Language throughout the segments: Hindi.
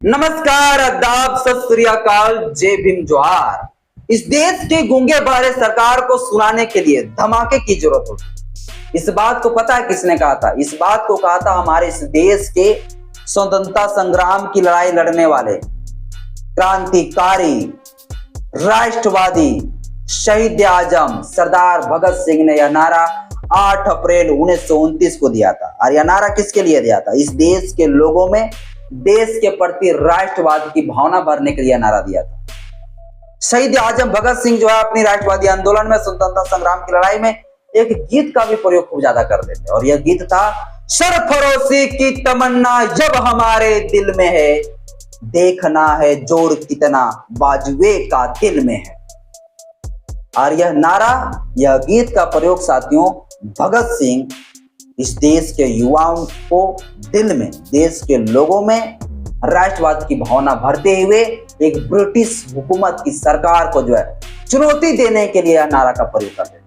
नमस्कार, आदाब, सत श्री अकाल, जय भीम, जोहार। इस देश के गूंगे बहरे सरकार को सुनाने के लिए धमाके की जरूरत होती। इस बात को पता है किसने कहा था? इस बात को कहा था हमारे इस देश के स्वतंत्रता संग्राम की लड़ाई लड़ने वाले क्रांतिकारी राष्ट्रवादी शहीद आजम सरदार भगत सिंह ने यह नारा 8 अप्रैल 1929 को दिया था। और यह नारा किसके लिए दिया था? इस देश के लोगों में देश के प्रति राष्ट्रवाद की भावना भरने के लिए नारा दिया था। शहीद आजम भगत सिंह जो है अपनी राष्ट्रवादी आंदोलन में, स्वतंत्रता संग्राम की लड़ाई में एक गीत का भी प्रयोग खूब ज्यादा करते थे। और यह गीत था, सरफरोशी की तमन्ना जब हमारे दिल में है, देखना है जोर कितना बाजुए का दिल में है। और यह नारा, यह गीत का प्रयोग साथियों भगत सिंह इस देश के युवाओं को दिल में, देश के लोगों में राष्ट्रवाद की भावना भरते हुए एक ब्रिटिश हुकूमत की सरकार को जो है चुनौती देने के लिए नारा का प्रयोग करते थे।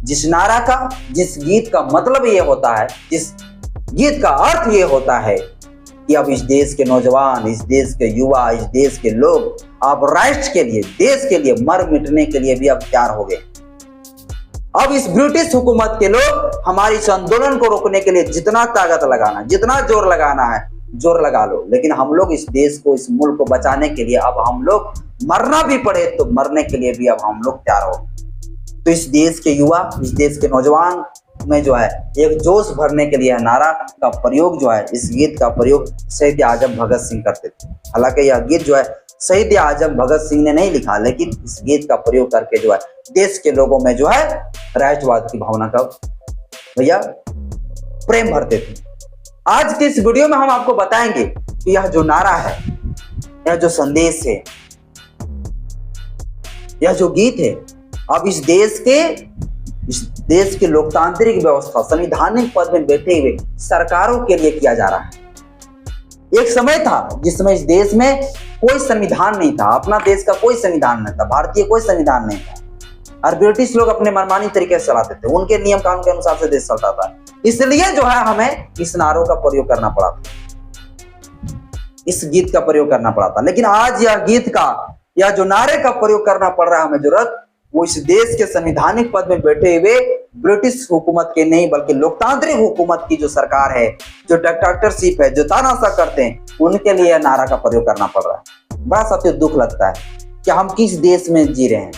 जिस नारा का, जिस गीत का मतलब ये होता है, जिस गीत का अर्थ ये होता है कि अब इस देश के नौजवान, इस देश के युवा, इस देश के लोग अब राष्ट्र के लिए, देश के लिए मर मिटने के लिए भी अब तैयार हो गए। अब इस ब्रिटिश हुकूमत के लोग हमारी इस आंदोलन को रोकने के लिए जितना ताकत लगाना, जितना जोर लगाना है, जोर लगा लो। लेकिन हम लोग इस देश को, इस मुल्क को बचाने के लिए अब हम लोग मरना भी पड़े तो मरने के लिए भी अब हम लोग तैयार हो। तो इस देश के युवा, इस देश के नौजवान में जो है एक जोश भरने के लिए नारा का प्रयोग जो है, इस गीत का प्रयोग शहीद आजम भगत सिंह करते थे। हालांकि यह गीत जो है शहीद आजम भगत सिंह ने नहीं लिखा, लेकिन इस गीत का प्रयोग करके जो है देश के लोगों में जो है राष्ट्रवाद की भावना का भैया प्रेम भरते थे। आज के इस वीडियो में हम आपको बताएंगे कि यह जो नारा है, यह जो संदेश है, यह जो गीत है, अब इस देश के लोकतांत्रिक व्यवस्था, संवैधानिक पद में बैठे हुए सरकारों के लिए किया जा रहा है। एक समय था जिसमें इस देश में कोई संविधान नहीं था, अपना देश का कोई संविधान नहीं था, भारतीय कोई संविधान नहीं था, और ब्रिटिश लोग अपने मनमानी तरीके से चलाते थे, उनके नियम कानून के अनुसार से देश चलता था। इसलिए जो है हमें इस नारों का प्रयोग करना पड़ा था, इस गीत का प्रयोग करना पड़ा था। लेकिन आज यह गीत का, यह जो नारे का प्रयोग करना पड़ रहा है हमें जरूरत, वो इस देश के संवैधानिक पद में बैठे हुए ब्रिटिश हुकूमत के नहीं, बल्कि लोकतांत्रिक हुकूमत की जो सरकार है, जो डिक्टेटरशिप है, जो तानाशाह करते हैं, उनके लिए नारा का प्रयोग करना पड़ रहा है। बड़ा साथियों दुख लगता है कि हम किस देश में जी रहे हैं।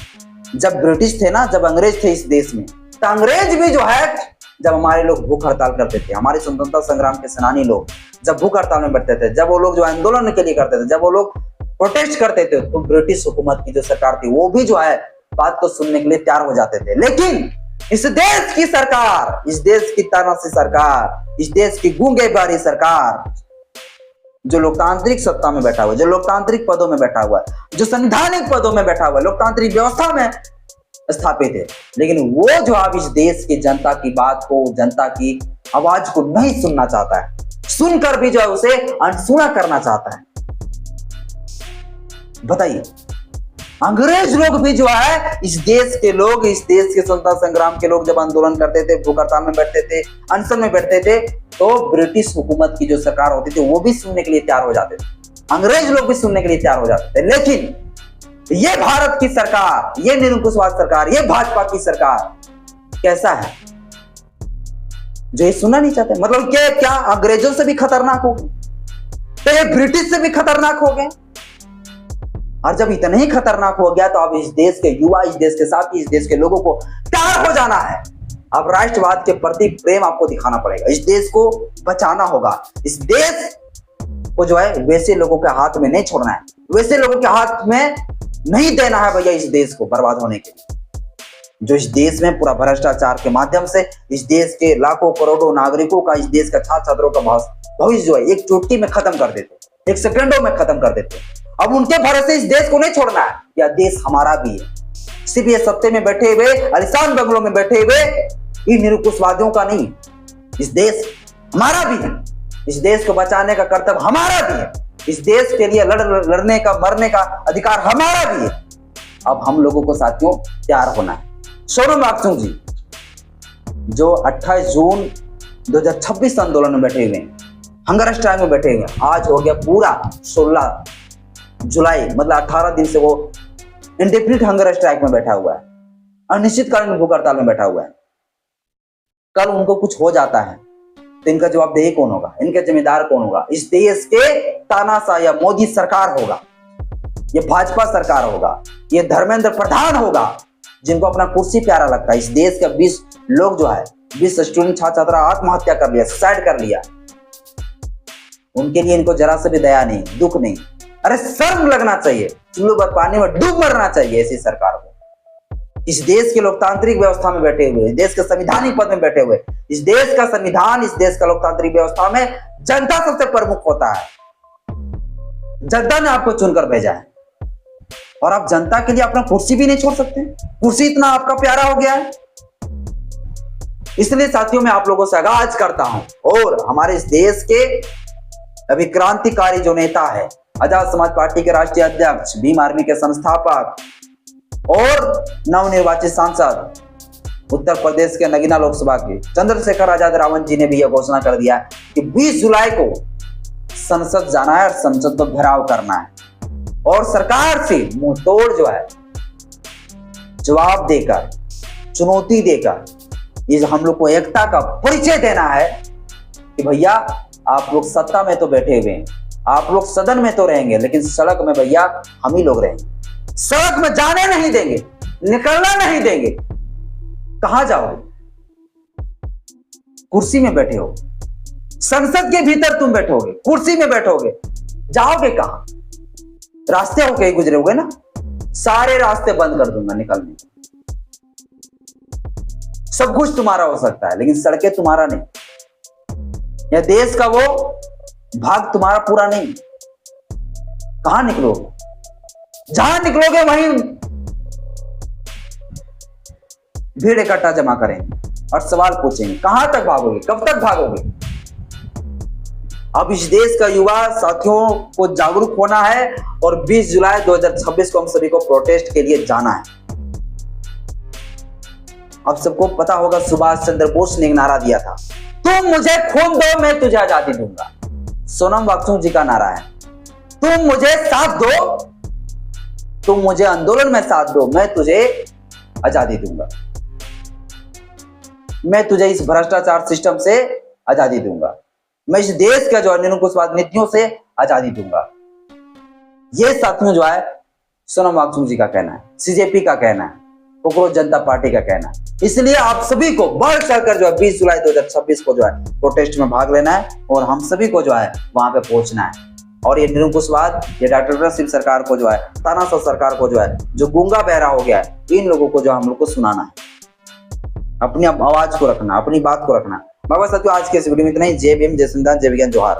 जब ब्रिटिश थे ना, जब अंग्रेज थे इस देश में, तो अंग्रेज भी जो है जब हमारे लोग भूख हड़ताल करते थे, हमारे स्वतंत्रता संग्राम के सेनानी लोग जब भूख हड़ताल में बैठते थे, जब वो लोग जो आंदोलन के लिए करते थे, जब वो लोग प्रोटेस्ट करते थे, तो ब्रिटिश हुकूमत की जो सरकार थी वो भी जो है बात को सुनने के लिए तैयार हो जाते थे। लेकिन इस देश की सरकार, इस देश की तानाशाह सरकार, इस देश की गूंगे बहरी सरकार, जो लोकतांत्रिक सत्ता में बैठा हुआ, जो लोकतांत्रिक पदों में बैठा हुआ, जो संवैधानिक पदों में बैठा हुआ, लोकतांत्रिक व्यवस्था में स्थापित है, लेकिन वो जो अब इस देश की जनता की बात को, जनता की आवाज को नहीं सुनना चाहता है, सुनकर भी जो है उसे अनसुना करना चाहता है। बताइए, अंग्रेज लोग भी जो है इस देश के लोग, इस देश के स्वतंत्रता संग्राम के लोग जब आंदोलन करते थे, भूख हड़ताल में बैठते थे, अनशन में बैठते थे, तो ब्रिटिश हुकूमत की जो सरकार होती थी वो भी सुनने के लिए तैयार हो जाते थे, अंग्रेज लोग भी सुनने के लिए तैयार हो जाते थे। लेकिन ये भारत की सरकार, ये निरंकुशवाद सरकार, ये भाजपा की सरकार कैसा है जो ये सुनना नहीं चाहते? मतलब क्या अंग्रेजों से भी खतरनाक हो गए? तो ये ब्रिटिश से भी खतरनाक हो गए। और जब इतना ही खतरनाक हो गया तो अब इस देश के युवा, इस देश के साथी, इस देश के लोगों को तैयार हो जाना है। अब राष्ट्रवाद के प्रति प्रेम आपको दिखाना पड़ेगा, इस देश को बचाना होगा, इस देश को जो है वैसे लोगों के हाथ में नहीं छोड़ना है, वैसे लोगों के हाथ में नहीं देना है भैया, इस देश को बर्बाद होने के लिए, जो इस देश में पूरा भ्रष्टाचार के माध्यम से इस देश के लाखों करोड़ों नागरिकों का, इस देश का छात्र छात्रों का भविष्य जो है एक चुटकी में खत्म कर देते, एक सेकंडों में खत्म कर देते। अब उनके भरोसे इस देश को नहीं छोड़ना है, यह देश हमारा भी है। सिर्फ ये सत्ते में बैठे हुए, आलीशान बंगलों में बैठे हुए इन निरंकुशवादियों का नहीं, इस देश हमारा भी है। इस देश को बचाने का कर्तव्य हमारा भी है, इस देश के लिए लड़ने का, मरने का अधिकार हमारा भी है। अब हम लोगों को साथियों तैयार होना है। सोनम वांगचुक जी जो 28 जून 2026 आंदोलन में बैठे हुए हैं, हंगर स्ट्राइक में बैठे हुए। आज हो गया पूरा 16 जुलाई, मतलब 18 दिन से वो इंडेफिनिट हंगर स्ट्राइक में बैठा हुआ है, अनिश्चितकालीन भूख हड़ताल में बैठा हुआ है। कल उनको कुछ हो जाता है तो इनका जवाबदेही कौन होगा, इनके जिम्मेदार कौन होगा? इस देश के तानाशाह या मोदी सरकार होगा, ये भाजपा सरकार होगा, ये धर्मेंद्र प्रधान होगा, जिनको अपना कुर्सी प्यारा लगता है। इस देश के 20 लोग जो है, 20 स्टूडेंट छात्र छात्रा आत्महत्या कर लिया, सुसाइड कर लिया, उनके लिए इनको जरा से भी दया नहीं, दुख नहीं। अरे शर्म लगना चाहिए, चूल्हे पर पानी में डूब मरना चाहिए ऐसी सरकार को। इस देश के लोकतांत्रिक व्यवस्था में बैठे हुए, इस देश के संविधानिक पद में बैठे हुए, इस देश का संविधान, इस देश का लोकतांत्रिक व्यवस्था में जनता सबसे प्रमुख होता है। जनता ने आपको चुनकर भेजा है और आप जनता के लिए अपना कुर्सी भी नहीं छोड़ सकते। कुर्सी इतना आपका प्यारा हो गया है। इसलिए साथियों, मैं आप लोगों से आगाज करता हूं और हमारे इस देश के अभी क्रांतिकारी जो नेता है, आजाद समाज पार्टी के राष्ट्रीय अध्यक्ष, भीम आर्मी के संस्थापक और नवनिर्वाचित सांसद उत्तर प्रदेश के नगीना लोकसभा के चंद्रशेखर आजाद रावण जी ने भी यह घोषणा कर दिया कि 20 जुलाई को संसद जाना है और संसद को घेराव करना है और सरकार से मुंह तोड़ जो है जवाब देकर, चुनौती देकर ये हम लोग को एकता का परिचय देना है कि भैया आप लोग सत्ता में तो बैठे हुए हैं, आप लोग सदन में तो रहेंगे, लेकिन सड़क में भैया हम ही लोग रहेंगे। सड़क में जाने नहीं देंगे, निकलना नहीं देंगे। कहां जाओगे? कुर्सी में बैठे हो, संसद के भीतर तुम बैठोगे, कुर्सी में बैठोगे, जाओगे कहां? रास्ते होके ही गुजरोगे ना। सारे रास्ते बंद कर दूंगा निकलने के। सब कुछ तुम्हारा हो सकता है, लेकिन सड़कें तुम्हारा नहीं। यह देश का वो भाग तुम्हारा पूरा नहीं। कहां निकलोगे? जहां निकलोगे वहीं भीड़ इकट्ठा जमा करेंगे और सवाल पूछेंगे, कहां तक भागोगे, कब तक भागोगे? अब इस देश का युवा साथियों को जागरूक होना है और 20 जुलाई 2026 को हम सभी को प्रोटेस्ट के लिए जाना है। अब सबको पता होगा सुभाष चंद्र बोस ने एक नारा दिया था, तुम मुझे खून दो मैं तुझे आजादी दूंगा। सोनम वांगचुक जी का नारा है, तुम मुझे साथ दो, तुम मुझे आंदोलन में साथ दो, मैं तुझे आजादी दूंगा, मैं तुझे इस भ्रष्टाचार सिस्टम से आजादी दूंगा, मैं इस देश का जो है निरंकुशवाद नीतियों से आजादी दूंगा। ये साथियों जो है सोनम वांगचुक जी का कहना है, सीजेपी का कहना है, कोकरोच जनता पार्टी का कहना है। इसलिए आप सभी को बढ़ चढ़कर जो है 20 जुलाई 2026 को जो है प्रोटेस्ट में भाग लेना है और हम सभी को जो है वहां पे पहुंचना है। और ये निरंकुशवाद, ये डॉक्टर सिंह सरकार को जो है, तानाशाह सरकार को जो है, जो गूंगा बहरा हो गया है, इन लोगों को जो हम लोग को सुनाना है, अपनी आवाज को रखना, अपनी बात को रखना। बाबा साथियों, आज के इस वीडियो में इतना ही। जय भीम, जय संविधान, जय विज्ञान, जोहार।